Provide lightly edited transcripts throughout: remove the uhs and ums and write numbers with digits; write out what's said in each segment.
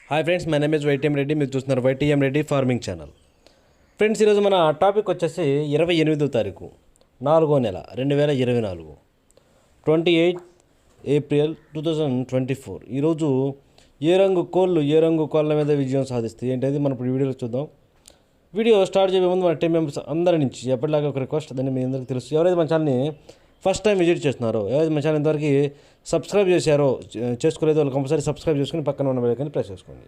Hi friends, my name is YTM Reddy. మీరు చూస్తున్నారు YTM Reddy farming channel. Friends, ఈరోజు మన టాపిక్ వచ్చేసి 28వ తారీఖు 4వ నెల 2024, 28 ఏప్రిల్ 2024. ఈరోజు ఏ రంగు కోళ్ళ మీద విజయం సాధిస్తాయి ఏంటది మనం ఇప్పుడు వీడియోలో చూద్దాం. వీడియో స్టార్ట్ చేయే ముందు మన టీం మెంబర్స్ అందరి నుంచి ఎప్పటిలాగా ఒక రిక్వెస్ట్, దాన్ని మీ అందరికీ తెలుసు. ఎవరైతే మన ఛానల్ని ఫస్ట్ టైం విజిట్ చేస్తున్నారో, ఎవరైతే మన ఛానల్ ఇంతవరకు సబ్స్క్రైబ్ చేసుకోలేదు వాళ్ళు కంపల్సరీ సబ్స్క్రైబ్ చేసుకుని పక్కన ఉన్న బెల్ ఐకాన్ని ప్రెస్ చేసుకోండి.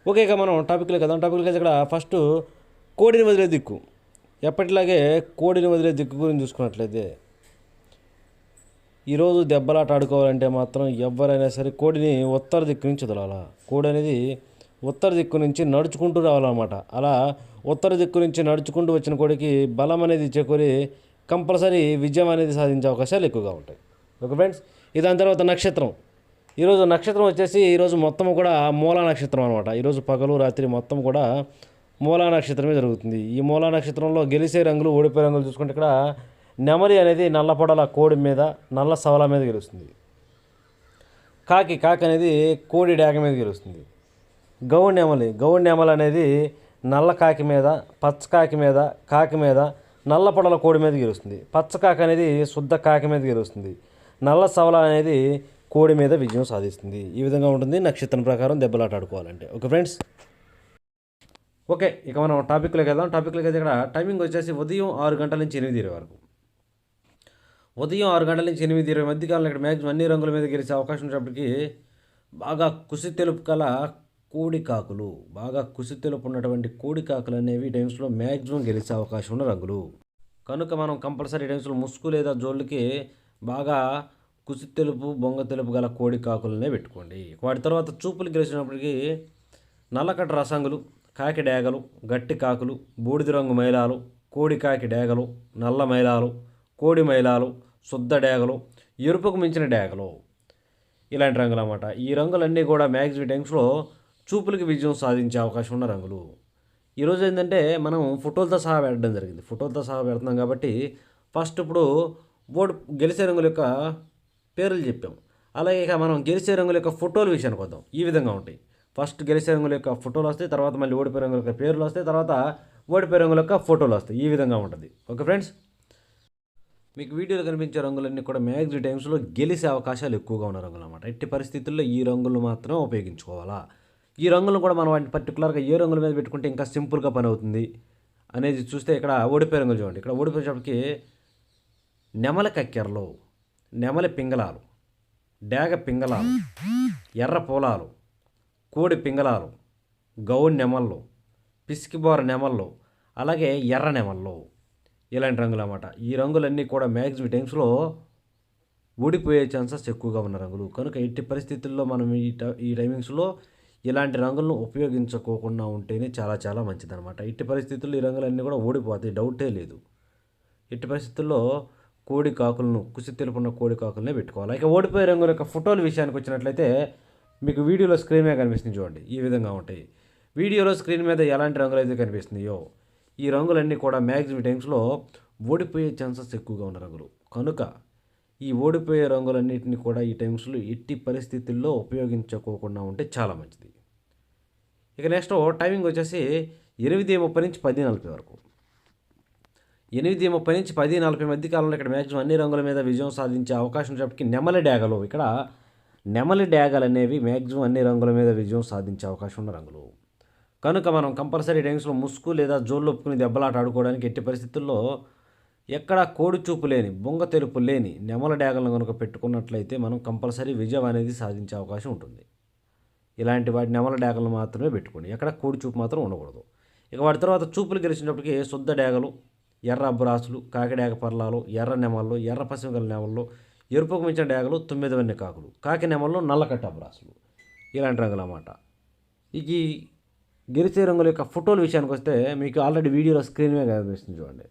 ఓకే, ఇక మనం టాపిక్లో కదా. ఇక్కడ ఫస్ట్ కోడిని వదిలే దిక్కు. ఎప్పటిలాగే కోడిని వదిలే దిక్కు గురించి చూసుకున్నట్లయితే, ఈరోజు దెబ్బలాట ఆడుకోవాలంటే మాత్రం ఎవరైనా సరే కోడిని ఉత్తర దిక్కు నుంచి వదలాలా. కోడి అనేది ఉత్తర దిక్కు నుంచి నడుచుకుంటూ రావాలన్నమాట. అలా ఉత్తర దిక్కు నుంచి నడుచుకుంటూ వచ్చిన కోడికి బలం అనేది చేకూరి కంపల్సరీ విజయం అనేది సాధించే అవకాశాలు ఎక్కువగా ఉంటాయి. ఓకే ఫ్రెండ్స్, దాని తర్వాత నక్షత్రం. ఈరోజు నక్షత్రం వచ్చేసి ఈరోజు మొత్తం కూడా మూలా నక్షత్రం అనమాట. ఈరోజు పగలు రాత్రి మొత్తం కూడా మూలా నక్షత్రమే జరుగుతుంది. ఈ మూలా నక్షత్రంలో గెలిచే రంగులు, ఓడిపోయే రంగులు చూసుకుంటే ఇక్కడ నెమలి అనేది నల్ల పొడల కోడి మీద, నల్ల సవల మీద గెలుస్తుంది. కాకి అనేది కోడి డాగ మీద గెలుస్తుంది. గౌడ్ నెమలి అనేది నల్ల కాకి మీద, పచ్చ కాకి మీద నల్ల పొడల కోడి మీద గెలుస్తుంది. పచ్చ కాకి అనేది శుద్ధ కాకి మీద గెలుస్తుంది. నల్ల సవల అనేది కోడి మీద విజయం సాధిస్తుంది. ఈ విధంగా ఉంటుంది నక్షత్రం ప్రకారం దెబ్బలాట ఆడుకోవాలంటే. ఓకే ఫ్రెండ్స్, ఓకే, ఇక మనం టాపిక్లోకి వెళ్దాం. అయితే ఇక్కడ టైమింగ్ వచ్చేసి ఉదయం 6 గంటల నుంచి 8:20 వరకు. ఉదయం 6 గంటల నుంచి 8:20 మధ్యకాలంలో ఇక్కడ మ్యాక్సిమం అన్ని రంగుల మీద గెలిచే అవకాశం ఉన్నప్పటికీ బాగా కుసి తెలుపు కల కోడి కాకులు, ఉన్నటువంటి కోడి కాకులు అనేవి టైమ్స్లో మ్యాక్సిమం గెలిచే అవకాశం ఉన్న రంగులు. కనుక మనం కంపల్సరీ టైమ్స్లో ముసుగు లేదా జోళ్ళకి బాగా కుసి తెలుపు, బొంగ తెలుపు గల కోడి కాకులనే పెట్టుకోండి. వాటి తర్వాత చూపులు గెలిచినప్పటికీ నల్లకట్ట రసంగులు, కాకి డేగలు, గట్టి కాకులు, బూడిద రంగు మైలాలు, కోడి కాకి డేగలు, నల్ల మైలాలు, కోడి మైలాలు, శుద్ధ డేగలు, ఎరుపుకు మించిన డేగలు, ఇలాంటి రంగులు అన్నమాట. ఈ రంగులన్నీ కూడా మ్యాక్సిమం టైమ్స్లో చూపులకి విజయం సాధించే అవకాశం ఉన్న రంగులు. ఈరోజు ఏంటంటే మనం ఫోటోలతో సహా పెట్టడం జరిగింది. ఫోటోలతో సహా పెడుతున్నాం కాబట్టి ఫస్ట్ ఇప్పుడు గెలిచే రంగుల యొక్క పేర్లు చెప్పాం. అలాగే ఇక మనం గెలిచే రంగుల యొక్క ఫోటోల విషయానికి వద్దాం. ఈ విధంగా ఉంటాయి. ఫస్ట్ గెలిచే రంగుల యొక్క ఫోటోలు వస్తాయి, తర్వాత మళ్ళీ ఓడిపోయే రంగుల యొక్క పేర్లు వస్తాయి, తర్వాత ఓడిపోయే రంగుల యొక్క ఫోటోలు వస్తాయి. ఈ విధంగా ఉంటుంది. ఓకే ఫ్రెండ్స్, మీకు వీడియోలో కనిపించే రంగులన్నీ కూడా మ్యాక్సిమం టైమ్స్లో గెలిచే అవకాశాలు ఎక్కువగా ఉన్న రంగులు అన్నమాట. ఎట్టి పరిస్థితుల్లో ఈ రంగులు మాత్రమే ఉపయోగించుకోవాలా. ఈ రంగులను కూడా మనం వాటిని పర్టికులర్గా ఏ రంగుల మీద పెట్టుకుంటే ఇంకా సింపుల్గా పని అవుతుంది అనేది చూస్తే ఇక్కడ ఓడిపోయే రంగులు చూడండి. ఇక్కడ ఓడిపోయేటప్పటికి నెమలి కక్కెరలు, నెమలి పింగళాలు, డేగ పింగళాలు, ఎర్ర పూలాలు, కోడి పింగళాలు, గౌడ్ నెమళ్ళు, పిసికిబోర నెమళ్ళు, అలాగే ఎర్ర నెమళ్ళు, ఇలాంటి రంగులు అన్నమాట. ఈ రంగులన్నీ కూడా మ్యాక్సిమం టైమ్స్లో ఓడిపోయే ఛాన్సెస్ ఎక్కువగా ఉన్న రంగులు. కనుక ఎట్టి పరిస్థితుల్లో మనం ఈ టైమింగ్స్లో ఇలాంటి రంగులను ఉపయోగించుకోకుండా ఉంటేనే చాలా చాలా మంచిదన్నమాట. ఎట్టి పరిస్థితుల్లో ఈ రంగులన్నీ కూడా ఓడిపోతాయి, డౌటే లేదు. ఎట్టి పరిస్థితుల్లో కోడి కాకులను, కుసి తెలుపున్న కోడి కాకులనే పెట్టుకోవాలి. ఇక ఓడిపోయే రంగుల యొక్క ఫోటోల విషయానికి వచ్చినట్లయితే మీకు వీడియోలో స్క్రీన్ మీద కనిపిస్తుంది చూడండి. ఈ విధంగా ఉంటాయి. వీడియోలో స్క్రీన్ మీద ఎలాంటి రంగులు అయితే కనిపిస్తున్నాయో ఈ రంగులన్నీ కూడా మ్యాక్సిమం టైమ్స్లో ఓడిపోయే ఛాన్సెస్ ఎక్కువగా ఉన్న రంగులు. కనుక ఈ ఓడిపోయే రంగులన్నింటినీ కూడా ఈ టైమ్స్లో ఎట్టి పరిస్థితుల్లో ఉపయోగించుకోకుండా ఉంటే చాలా మంచిది. ఇక నెక్స్ట్ టైమింగ్ వచ్చేసి 8:30 నుంచి 10:40 వరకు. 8:30 నుంచి 10:40 మధ్య కాలంలో ఇక్కడ మ్యాక్సిమం అన్ని రంగుల మీద విజయం సాధించే అవకాశం ఉన్నప్పటికీ నెమలి డేగలు, ఇక్కడ నెమలి డేగలు అనేవి మ్యాక్సిమం అన్ని రంగుల మీద విజయం సాధించే అవకాశం ఉన్న రంగులు. కనుక మనం కంపల్సరీ టైమ్స్లో ముసుగు లేదా జోళ్ళు ఒప్పుకుని దెబ్బలాట ఆడుకోవడానికి ఎట్టి పరిస్థితుల్లో ఎక్కడ కోడి చూపు లేని, బొంగ తెలుపు లేని నెమల డేగలను కనుక పెట్టుకున్నట్లయితే మనం కంపల్సరీ విజయం అనేది సాధించే అవకాశం ఉంటుంది. ఇలాంటి వాటి నెమల డేగలను మాత్రమే పెట్టుకోండి. ఎక్కడ కోడి చూపు మాత్రం ఉండకూడదు. ఇక వాటి తర్వాత చూపులు గెలిచినప్పటికీ శుద్ధ డేగలు, ఎర్ర అబ్బరాసులు, కాకిడేగ పర్లాలు, ఎర్ర నెమళ్ళు, ఎర్ర పసిమిగల నెమళ్ళు, ఎరుపుకు మించిన డేగలు, 9 వన్నె కాకులు, కాకి నెమళ్ళు, నల్లకట్ట అబ్బరాసులు, ఇలాంటి రంగులు అన్నమాట. ఈ గెలిచే రంగుల యొక్క ఫోటోల విషయానికి వస్తే మీకు ఆల్రెడీ వీడియోలో స్క్రీన్ మీద కనిపిస్తుంది చూడండి.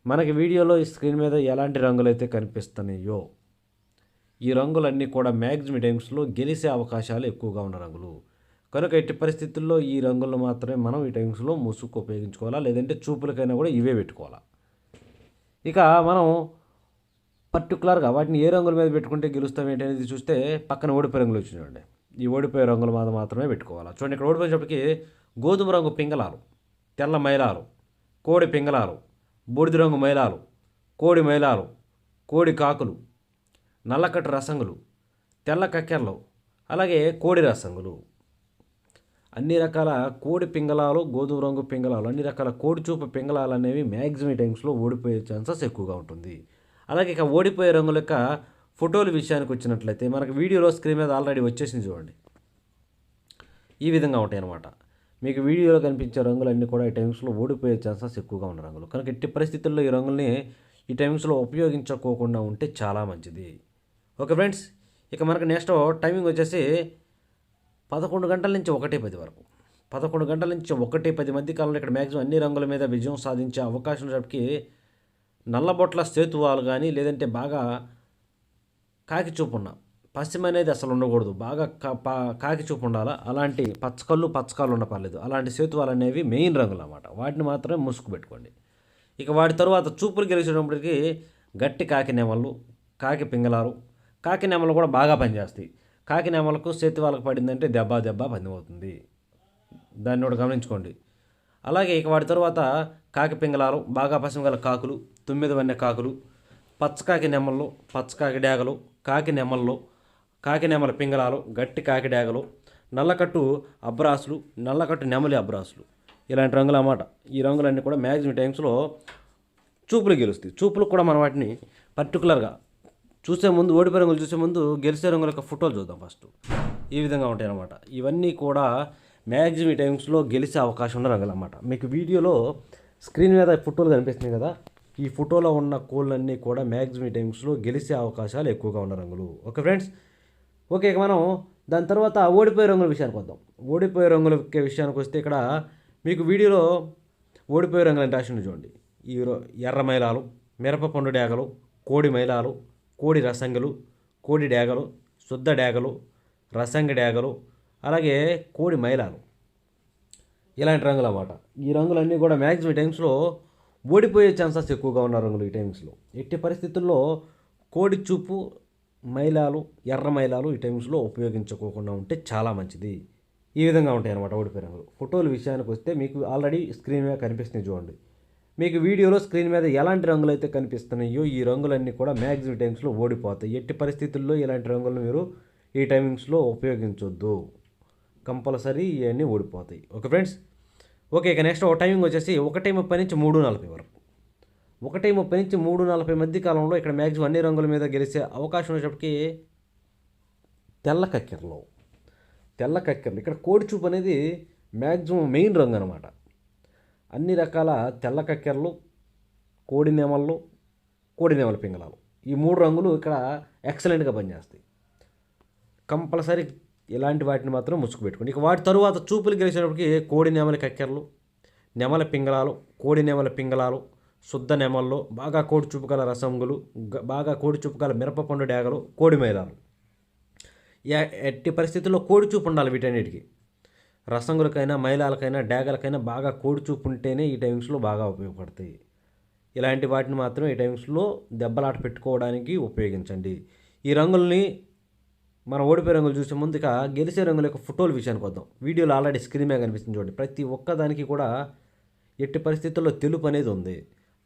మనకి వీడియోలో ఈ స్క్రీన్ మీద ఎలాంటి రంగులు అయితే కనిపిస్తున్నాయో ఈ రంగులన్నీ కూడా మ్యాక్సిమం టైమ్స్లో గెలిచే అవకాశాలు ఎక్కువగా ఉన్న రంగులు. కనుక ఎట్టి పరిస్థితుల్లో ఈ రంగులను మాత్రమే మనం ఈ టైమ్స్లో ముసుగు ఉపయోగించుకోవాలా, లేదంటే చూపులకైనా కూడా ఇవే పెట్టుకోవాలా. ఇక మనం పర్టికులర్గా వాటిని ఏ రంగుల మీద పెట్టుకుంటే గెలుస్తాం ఏంటి అనేది చూస్తే పక్కన ఓడిపోయే రంగులు వచ్చినాయండి. ఈ ఓడిపోయే రంగుల మీద మాత్రమే పెట్టుకోవాలి. చూడండి ఇక్కడ ఓడిపోయేటప్పటికి గోధుమ రంగు పింగళాలు, తెల్ల మైలాలు, కోడి పింగళాలు, బూడిద రంగు మైలాలు, కోడి మైలాలు, కోడి కాకులు, నల్లకట్టు రసంగులు, తెల్ల కక్కెరలు, అలాగే కోడి రసంగులు, అన్ని రకాల కోడి పింగళాలు, గోధుమ రంగు పింగళాలు, అన్ని రకాల కోడి చూపు పింగళాలు అనేవి మ్యాక్సిమం టైమ్స్లో ఓడిపోయే ఛాన్సెస్ ఎక్కువగా ఉంటుంది. అలాగే ఇక ఓడిపోయే రంగుల యొక్క ఫోటోల విషయానికి వచ్చినట్లయితే మనకు వీడియోలో స్క్రీన్ మీద ఆల్రెడీ వచ్చేసింది చూడండి. ఈ విధంగా ఉంటాయి అన్నమాట. మీకు వీడియోలో కనిపించే రంగులన్నీ కూడా ఈ టైమ్స్లో ఓడిపోయే ఛాన్సెస్ ఎక్కువగా ఉన్న రంగులు. కనుక ఎట్టి పరిస్థితుల్లో ఈ రంగుల్ని ఈ టైమ్స్లో ఉపయోగించుకోకుండా ఉంటే చాలా మంచిది. ఓకే ఫ్రెండ్స్, ఇక మనకు నెక్స్ట్ టైమింగ్ వచ్చేసి 11 గంటల నుంచి 1:10 వరకు. 11 గంటల నుంచి 1:10 మధ్య కాలంలో ఇక్కడ మ్యాక్సిమం అన్ని రంగుల మీద విజయం సాధించే అవకాశం ఉన్నప్పటికీ నల్లబొట్ల సేతువాలు కానీ లేదంటే బాగా కాకి చూపు ఉన్న పశ్చిమ అనేది అసలు ఉండకూడదు, బాగా కాకి చూపు ఉండాలా. అలాంటి పచ్చకాళ్ళు ఉన్న పర్లేదు. అలాంటి సేతువాలు అనేవి మెయిన్ రంగులు అన్నమాట. వాటిని మాత్రమే ముసుగు పెట్టుకోండి. ఇక వాటి తరువాత చూపులు గెలిచేటప్పటికి గట్టి కాకి నెమళ్ళు, కాకి పింగళాలు, కాకి నెమలు కూడా బాగా పనిచేస్తాయి. కాకి నెమలకు సేతువాలకు పడిందంటే దెబ్బ పందెమవుతుంది. దాన్ని కూడా గమనించుకోండి. అలాగే ఇక వాటి తర్వాత కాకి పింగళాలు, బాగా పశ్చిమగల కాకులు, 9 వన్నె కాకులు, పచ్చకాకి నెమళ్ళు, పచ్చకాకి డేగలు, కాకి నెమళ్ళు, కాకి నెమల పింగళాలు, గట్టి కాకి డేగలు, నల్లకట్టు అబ్రాసులు, నల్లకట్టు నెమలి అబ్రాసులు, ఇలాంటి రంగులు అన్నమాట. ఈ రంగులన్నీ కూడా మ్యాక్సిమం టైమ్స్లో చూపులు గెలుస్తాయి. చూపులు కూడా మనం వాటిని పర్టికులర్గా చూసే ముందు, ఓడిపోయే రంగులు చూసే ముందు గెలిచే రంగుల యొక్క ఫోటోలు చూద్దాం ఫస్ట్. ఈ విధంగా ఉంటాయి అన్నమాట. ఇవన్నీ కూడా మ్యాక్సిమం టైమ్స్లో గెలిచే అవకాశం ఉన్న రంగులు అన్నమాట. మీకు వీడియోలో స్క్రీన్ మీద ఫోటోలు కనిపిస్తున్నాయి కదా, ఈ ఫోటోలో ఉన్న కోళ్ళన్నీ కూడా మ్యాక్సిమం టైమ్స్లో గెలిచే అవకాశాలు ఎక్కువగా ఉన్న రంగులు. ఓకే ఫ్రెండ్స్, ఓకే ఇక మనం దాని తర్వాత ఓడిపోయే రంగుల విషయానికి వద్దాం. ఓడిపోయే రంగుల విషయానికి వస్తే ఇక్కడ మీకు వీడియోలో ఓడిపోయే రంగులు అంటే రాసింది చూడండి. ఈ ఎర్ర మైలాలు, మిరప పండు డేగలు, కోడి మైలాలు, కోడి రసంగులు, కోడి డేగలు, శుద్ధ డేగలు, రసంగి డేగలు, అలాగే కోడి మైలాలు, ఇలాంటి రంగులు అన్నమాట. ఈ రంగులన్నీ కూడా మ్యాక్సిమం టైమ్స్లో ఓడిపోయే ఛాన్సెస్ ఎక్కువగా ఉన్న రంగులు ఈ టైమ్స్లో. ఎట్టి పరిస్థితుల్లో కోడి చూపు, మైలాలు, ఎర్ర మైలాలు ఈ టైమ్స్లో ఉపయోగించుకోకుండా ఉంటే చాలా మంచిది. ఈ విధంగా ఉంటాయి అన్నమాట ఓడిపోయే రంగులు. ఫోటోల విషయానికి వస్తే మీకు ఆల్రెడీ స్క్రీన్ మీద కనిపిస్తుంది చూడండి. మీకు వీడియోలో స్క్రీన్ మీద ఎలాంటి రంగులు అయితే కనిపిస్తున్నాయో ఈ రంగులన్నీ కూడా మ్యాక్సిమం టైమ్స్లో ఓడిపోతాయి. ఎట్టి పరిస్థితుల్లో ఇలాంటి రంగులను మీరు ఈ టైమింగ్స్లో ఉపయోగించొద్దు. కంపల్సరీ ఇవన్నీ ఓడిపోతాయి. ఓకే ఫ్రెండ్స్, ఓకే ఇక నెక్స్ట్ టైమింగ్ వచ్చేసి 1:30 నుంచి 3:40 వరకు. 1:30 నుంచి 3:40 మధ్య కాలంలో ఇక్కడ మ్యాక్సిమం అన్ని రంగుల మీద గెలిచే అవకాశం వచ్చేటప్పటికి తెల్ల కక్కెరలు. ఇక్కడ కోడి చూపు అనేది మ్యాక్సిమం మెయిన్ రంగు అనమాట. అన్ని రకాల తెల్ల కక్కెరలు, కోడి నెమళ్ళు, కోడి నెమల పింగళాలు, ఈ 3 రంగులు ఇక్కడ ఎక్సలెంట్గా పనిచేస్తాయి. కంపల్సరీ ఇలాంటి వాటిని మాత్రం ముసుగు పెట్టుకోండి. ఇక వాటి తరువాత చూపులు గెలిచేటప్పటికి కోడి నెమలి కక్కెరలు, నెమల పింగళాలు, కోడి నెమల పింగళాలు, శుద్ధ నెమళ్ళు, బాగా కోడి చూపు గల రసంగులు, బాగా కోడి చూపు గల మిరపపండు డేగలు, కోడి మైలాలు. ఎట్టి పరిస్థితుల్లో కోడి చూపు ఉండాలి వీటన్నిటికీ. రసంగులకైనా, మైలాలకైనా, డేగలకైనా బాగా కోడి చూపు ఉంటేనే ఈ టైమ్స్లో బాగా ఉపయోగపడతాయి. ఇలాంటి వాటిని మాత్రం ఈ టైమ్స్లో దెబ్బలాట పెట్టుకోవడానికి ఉపయోగించండి. ఈ రంగుల్ని మనం ఓడిపోయే రంగులు చూసే ముందుగా గెలిచే రంగుల యొక్క ఫోటోల విషయానికి వద్దాం. వీడియోలో ఆల్రెడీ స్క్రీన్ మీద కనిపిస్తుంది చూడండి. ప్రతి ఒక్కదానికి కూడా ఎట్టి పరిస్థితుల్లో తెలుపు అనేది ఉంది.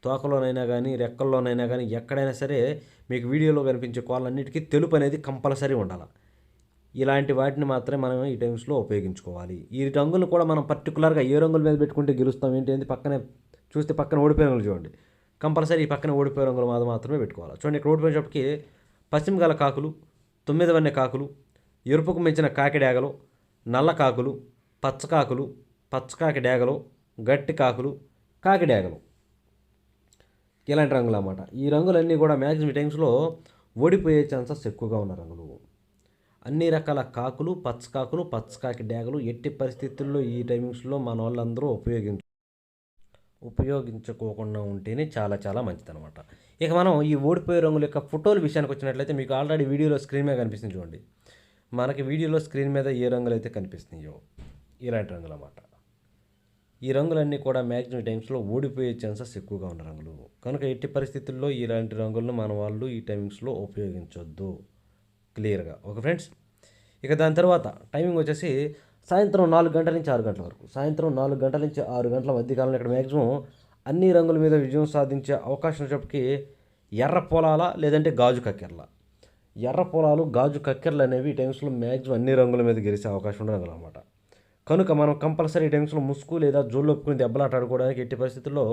తోకలోనైనా కానీ, రెక్కల్లోనైనా కానీ, ఎక్కడైనా సరే మీకు వీడియోలో కనిపించే కోళ్ళన్నిటికీ తెలుపు అనేది కంపల్సరీ ఉండాలి. ఇలాంటి వాటిని మాత్రమే మనం ఈ టైమ్స్లో ఉపయోగించుకోవాలి. ఈ రంగులు కూడా మనం పర్టికులర్గా ఏ రంగుల మీద పెట్టుకుంటే గెలుస్తాం ఏంటి పక్కనే చూస్తే పక్కన ఓడిపోయే రంగులు చూడండి. కంపల్సరీ ఈ పక్కన ఓడిపోయే రంగులు మాత్రమే పెట్టుకోవాలి. చూడండి ఇక్కడ ఓడిపోయేటప్పటికి పశ్చిమ గల కాకులు, 9 వన్నె కాకులు, ఎరుపుకు మించిన కాకి డేగలు, నల్ల కాకులు, పచ్చకాకులు, పచ్చకాకి డేగలు, గట్టి కాకులు, కాకి డేగలు, ఇలాంటి రంగులు అన్నమాట. ఈ రంగులన్నీ కూడా మ్యాక్సిమం టైమ్స్లో ఓడిపోయే ఛాన్సెస్ ఎక్కువగా ఉన్న రంగులు. అన్ని రకాల కాకులు, పచ్చకాకి డేగలు ఎట్టి పరిస్థితుల్లో ఈ టైమింగ్స్లో మన వాళ్ళందరూ ఉపయోగించుకోకుండా ఉంటేనే చాలా చాలా మంచిదన్నమాట. ఇక మనం ఈ ఓడిపోయే రంగుల యొక్క ఫోటోల విషయానికి వచ్చినట్లయితే మీకు ఆల్రెడీ వీడియోలో స్క్రీన్ మీద కనిపిస్తుంది చూడండి. మనకి వీడియోలో స్క్రీన్ మీద ఏ రంగులు అయితే కనిపిస్తున్నాయో ఇలాంటి రంగులు అన్నమాట. ఈ రంగులన్నీ కూడా మ్యాక్సిమం టైమ్స్లో ఓడిపోయే ఛాన్సెస్ ఎక్కువగా ఉన్న రంగులు. కనుక ఎట్టి పరిస్థితుల్లో ఇలాంటి రంగులను మన వాళ్ళు ఈ టైమింగ్స్లో ఉపయోగించొద్దు. క్లియర్గా ఓకే ఫ్రెండ్స్. ఇక దాని తర్వాత టైమింగ్ వచ్చేసి సాయంత్రం 4 గంటల నుంచి 6 గంటల వరకు. సాయంత్రం 4 గంటల నుంచి 6 గంటల మధ్య కాలంలో ఇక్కడ మ్యాక్సిమం అన్ని రంగుల మీద విజయం సాధించే అవకాశం వచ్చేప్పటికి ఎర్ర పొలాల లేదంటే గాజు కక్కెరల. ఎర్ర పొలాలు గాజు కక్కెరలు అనేవి ఈ టైమ్స్లో మ్యాక్సిమం అన్ని రంగుల మీద గెలిచే అవకాశం ఉన్న రంగులు అనమాట. కనుక మనం కంపల్సరీ ఈ టైమ్స్లో ముసుగు లేదా జోళ్ళు ఒప్పుకుని దెబ్బలాట ఆడుకోవడానికి ఎట్టి పరిస్థితుల్లో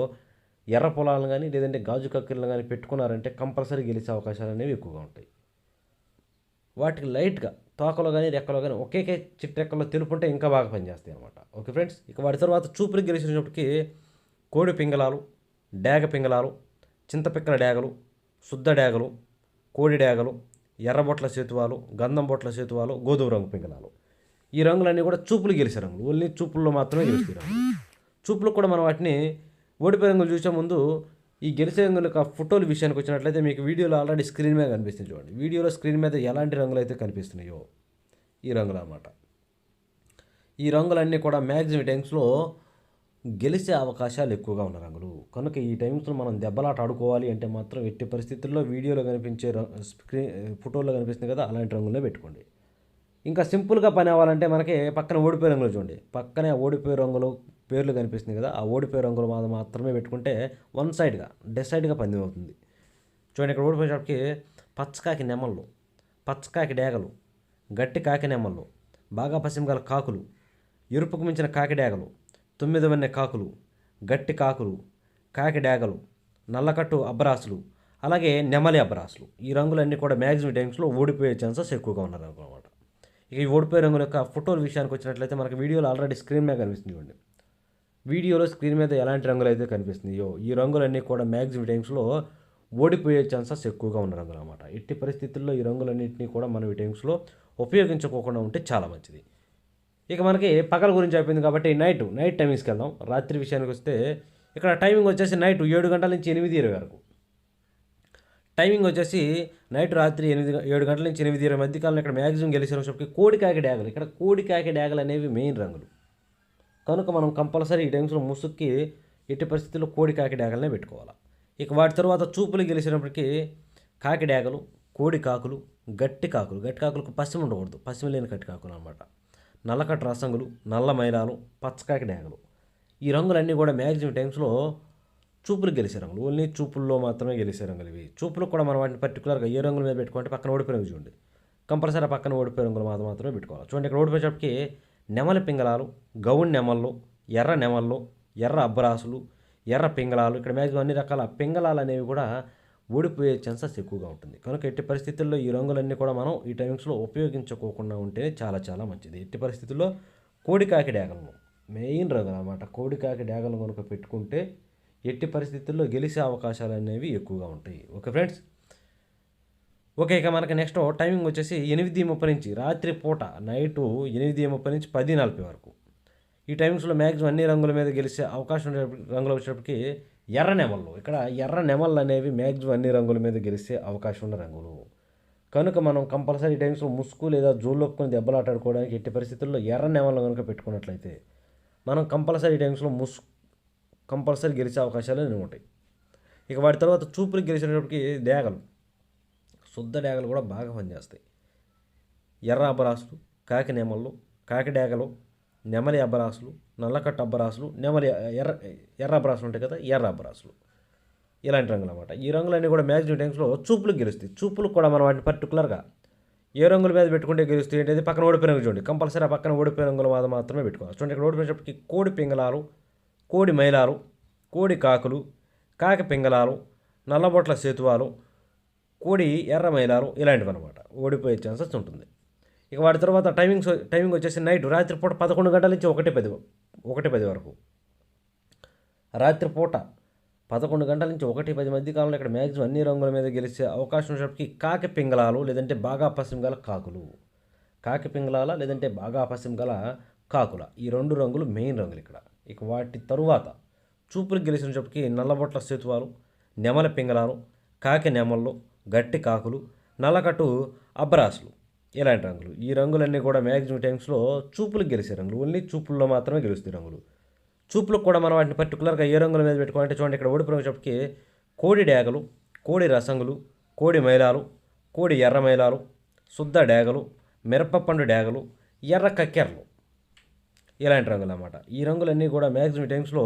ఎర్ర పొలాలను కానీ లేదంటే గాజు కక్కెరలు కానీ పెట్టుకున్నారంటే కంపల్సరీ గెలిచే అవకాశాలు అనేవి ఎక్కువగా ఉంటాయి. వాటికి లైట్గా తోకలో కానీ రెక్కలో కానీ ఒకే చిట్టెక్కలో తెలుపు ఉంటే ఇంకా బాగా పనిచేస్తాయి అనమాట. ఓకే ఫ్రెండ్స్, ఇక వాటి తర్వాత చూపులకు గెలిచినప్పటికీ కోడి పింగళాలు, డేగ పింగళాలు, చింతపిక్కల డేగలు, శుద్ధ డేగలు, కోడి డేగలు, ఎర్రబొట్ల సేతువాలు, గంధం బొట్ల సేతువాలు, గోధుమ రంగు పింగళాలు. ఈ రంగులన్నీ కూడా చూపులు గెలిచే రంగులు. ఓన్లీ చూపుల్లో మాత్రమే గెలుస్తాయి రంగులు. చూపులకు కూడా మనం వాటిని ఓడిపోయే రంగులు చూసే ముందు ఈ గెలిచే రంగుల యొక్క ఫోటోల విషయానికి వచ్చినట్లయితే మీకు వీడియోలో ఆల్రెడీ స్క్రీన్ మీద కనిపిస్తుంది చూడండి. వీడియోలో స్క్రీన్ మీద ఎలాంటి రంగులు అయితే కనిపిస్తున్నాయో ఈ రంగులు అన్నమాట. ఈ రంగులన్నీ కూడా మ్యాక్సిమం టైమ్స్లో గెలిచే అవకాశాలు ఎక్కువగా ఉన్న రంగులు. కనుక ఈ టైమ్స్లో మనం దెబ్బలాట ఆడుకోవాలి అంటే మాత్రం ఎట్టి పరిస్థితుల్లో వీడియోలో కనిపించే ఫోటోలో కనిపిస్తుంది కదా అలాంటి రంగులే పెట్టుకోండి. ఇంకా సింపుల్గా పని అవ్వాలంటే మనకి పక్కన ఓడిపోయే రంగులు చూడండి. పక్కనే ఓడిపోయే రంగులు పేర్లు కనిపిస్తుంది కదా, ఆ ఓడిపోయే రంగులు మాత్రమే పెట్టుకుంటే వన్ సైడ్గా డిసైడ్గా పందెం అవుతుంది. చూడండి, ఇక్కడ ఓడిపోయేటప్పటికి పచ్చకాకి నెమళ్ళు, పచ్చకాకి డేగలు, గట్టి కాకి నెమళ్ళు, బాగా పసిమగల కాకులు, ఎరుపుకు మించిన కాకి డేగలు, 9 వన్నె కాకులు, గట్టి కాకులు, కాకి డేగలు, నల్లకట్టు అబ్బరాసులు, అలాగే నెమలి అబ్బరాసులు. ఈ రంగులన్నీ కూడా మ్యాక్సిమం టైమ్స్లో ఓడిపోయే ఛాన్సెస్ ఎక్కువగా ఉన్న రంగులు అనమాట. ఇక ఈ ఓడిపోయే రంగుల యొక్క ఫోటోల విషయానికి వచ్చినట్లయితే మనకి వీడియోలో ఆల్రెడీ స్క్రీన్ మీద కనిపిస్తుంది చూడండి. వీడియోలో స్క్రీన్ మీద ఎలాంటి రంగులు అయితే కనిపిస్తున్నాయో ఈ రంగులన్నీ కూడా మ్యాక్సిమం టైమ్స్లో ఓడిపోయే ఛాన్సెస్ ఎక్కువగా ఉన్న రంగులు అనమాట. ఎట్టి పరిస్థితుల్లో ఈ రంగులన్నింటినీ కూడా మనం ఈ టైమ్స్లో ఉపయోగించుకోకుండా ఉంటే చాలా మంచిది. ఇక మనకి పగల గురించి అయిపోయింది కాబట్టి నైట్ టైమింగ్స్కి వెళ్దాం. రాత్రి విషయానికి వస్తే ఇక్కడ టైమింగ్ వచ్చేసి నైట్ 7 గంటల నుంచి 8:20 వరకు. టైమింగ్ వచ్చేసి రాత్రి 7 గంటల నుంచి 8:20 మధ్యకాలంలో ఇక్కడ మ్యాక్సిమం గెలిచిన వచ్చేప్పటికి కోడికాకి డేగలు. ఇక్కడ కోడికాకి డేగలు అనేవి మెయిన్ రంగులు. కనుక మనం కంపల్సరీ ఈ టైమ్స్లో ముసుక్కి ఎట్టి పరిస్థితుల్లో కోడికాకి డేగలనే పెట్టుకోవాలి. ఇక వాటి తర్వాత చూపులు గెలిచినప్పటికీ కాకి డేగలు, కోడి కాకులు, గట్టి కాకులకు పశ్చిమ ఉండకూడదు, పశ్చిమ లేని గట్టి కాకులు అనమాట. నల్లకట్టు రసంగులు, నల్ల మైలాలు, పచ్చకాకి డేగలు. ఈ రంగులన్నీ కూడా మ్యాక్సిమం టైమ్స్లో చూపులు గెలిచే రంగులు. ఓన్లీ చూపుల్లో మాత్రమే గెలిచే రంగులు ఇవి. చూపులకు కూడా మనం వాటిని పర్టికులర్గా ఏ రంగుల మీద పెట్టుకుంటే పక్కన ఓడిపోయిన రంగు చూడండి. కంపల్సరీ పక్కన ఓడిపోయే రంగులు మాత్రమే పెట్టుకోవాలి. చూడండి, ఇక్కడ ఓడిపోయేటప్పటికి నెమలి పింగళాలు, గౌన్ నెమళ్ళు, ఎర్ర నెమళ్ళు, ఎర్ర అబ్బరాసులు, ఎర్ర పింగళాలు. ఇక్కడ మ్యాక్సిమం అన్ని రకాల పింగళాలు అనేవి కూడా ఓడిపోయే ఛాన్సెస్ ఎక్కువగా ఉంటుంది. కనుక ఎట్టి పరిస్థితుల్లో ఈ రంగులన్నీ కూడా మనం ఈ టైమ్స్లో ఉపయోగించుకోకుండా ఉంటేనే చాలా మంచిది. ఎట్టి పరిస్థితుల్లో కోడికాకి డేగలను మెయిన్ రంగులు అన్నమాట. కోడికాకి డేగలను కనుక పెట్టుకుంటే ఎట్టి పరిస్థితుల్లో గెలిచే అవకాశాలు అనేవి ఎక్కువగా ఉంటాయి. Okay friends, okay. ఇక మనకి నెక్స్ట్ టైమింగ్ వచ్చేసి 8:30 నుంచి రాత్రి పూట నైటు 8:30 నుంచి 10:40 వరకు. ఈ టైమ్స్లో మ్యాక్సిమం అన్ని రంగుల మీద గెలిచే అవకాశం ఉండే రంగులు వచ్చేటప్పటికి ఎర్ర నెమళ్ళు. ఇక్కడ ఎర్ర నెమళ్ళు అనేవి మ్యాక్సిమం అన్ని రంగుల మీద గెలిచే అవకాశం ఉన్న రంగులు. కనుక మనం కంపల్సరీ టైమ్స్లో ముసుగు లేదా జోళ్ళొప్పుకొని దెబ్బలాటాడుకోవడానికి ఎట్టి పరిస్థితుల్లో ఎర్ర నెమళ్ళు కనుక పెట్టుకున్నట్లయితే మనం కంపల్సరీ టైమ్స్లో కంపల్సరీ గెలిచే అవకాశాలు ఉంటాయి. ఇక వాటి తర్వాత చూపులు గెలిచినప్పటికీ డేగలు, శుద్ధ డేగలు కూడా బాగా పనిచేస్తాయి. ఎర్ర అబ్బరాసులు, కాకి నెమళ్ళు, కాకి డేగలు, నెమలి అబ్బరాసులు, నల్లకట్టు అబ్బరాసులు, ఎర్ర అబ్బరాసులు ఉంటాయి కదా, ఎర్ర అబ్బరాసులు. ఇలాంటి రంగులు అన్నమాట. ఈ రంగులన్నీ కూడా మ్యాక్సిమం టైమ్స్లో చూపులకు గెలుస్తాయి. చూపులకు కూడా మనం వాటిని పర్టికులర్గా ఏ రంగుల మీద పెట్టుకుంటే గెలుస్తాయి ఏంటంటే పక్కన ఓడిపోయే రంగు చూడండి. కంపల్సరీ ఆ పక్కన ఓడిపోయే రంగుల మీద మాత్రమే పెట్టుకోవాలి. చూడండి, ఇక్కడ ఓడిపోయేటప్పటికి కోడి పింగళాలు, కోడి మైలాలు, కోడి కాకులు, కాకి పింగళాలు, నల్లబొట్ల సేతువాలు, కోడి ఎర్ర మైలాలు ఇలాంటివి అనమాట. ఓడిపోయే ఛాన్సెస్ ఉంటుంది. ఇక వాటి తర్వాత టైమింగ్ వచ్చేసి రాత్రిపూట 11 గంటల నుంచి 1:10 వరకు. రాత్రిపూట 11 గంటల నుంచి 1:10 మధ్య కాలంలో ఇక్కడ మ్యాక్సిమం అన్ని రంగుల మీద గెలిచే అవకాశం ఉన్నప్పటికీ కాకి పింగళాలు లేదంటే బాగా పశ్చిమ గల కాకులు, కాకి పింగళాల లేదంటే బాగా పశ్చిమ గల కాకుల. ఈ 2 రంగులు మెయిన్ రంగులు ఇక్కడ. ఇక వాటి తరువాత చూపులకు గెలిచినప్పటికీ నల్లబొట్ల సేతువాలు, నెమల పింగళాలు, కాకి నెమళ్ళు, గట్టి కాకులు, నల్లకట్టు అబ్బరాసులు ఇలాంటి రంగులు. ఈ రంగులన్నీ కూడా మ్యాక్సిమం టైమ్స్లో చూపులకు గెలిచే రంగులు. ఓన్లీ చూపుల్లో మాత్రమే గెలుస్తాయి రంగులు. చూపులకు కూడా మనం వాటిని పర్టికులర్గా ఏ రంగుల మీద పెట్టుకోవాలంటే చూడండి, ఇక్కడ ఓడిపోయినప్పటికీ కోడి డేగలు, కోడి రసంగులు, కోడి మైలాలు, కోడి ఎర్ర మైలాలు, శుద్ధ డేగలు, మిరపపండు డేగలు, ఎర్ర కక్కెరలు, ఇలాంటి రంగులు అన్నమాట. ఈ రంగులన్నీ కూడా మ్యాక్సిమం టైమ్స్లో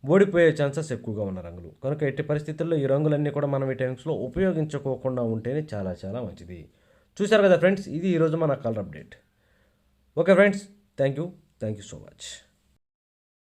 ఓడిపోయే ఛాన్సెస్ ఎక్కువగా ఉన్న రంగులు. కనుక ఎట్టి పరిస్థితుల్లో ఈ రంగులన్నీ కూడా మనం ఈ టైమ్స్లో ఉపయోగించుకోకుండా ఉంటేనే చాలా చాలా మంచిది. చూశారు కదా ఫ్రెండ్స్, ఇది ఈరోజు మన colour update. Okay friends, thank you so much.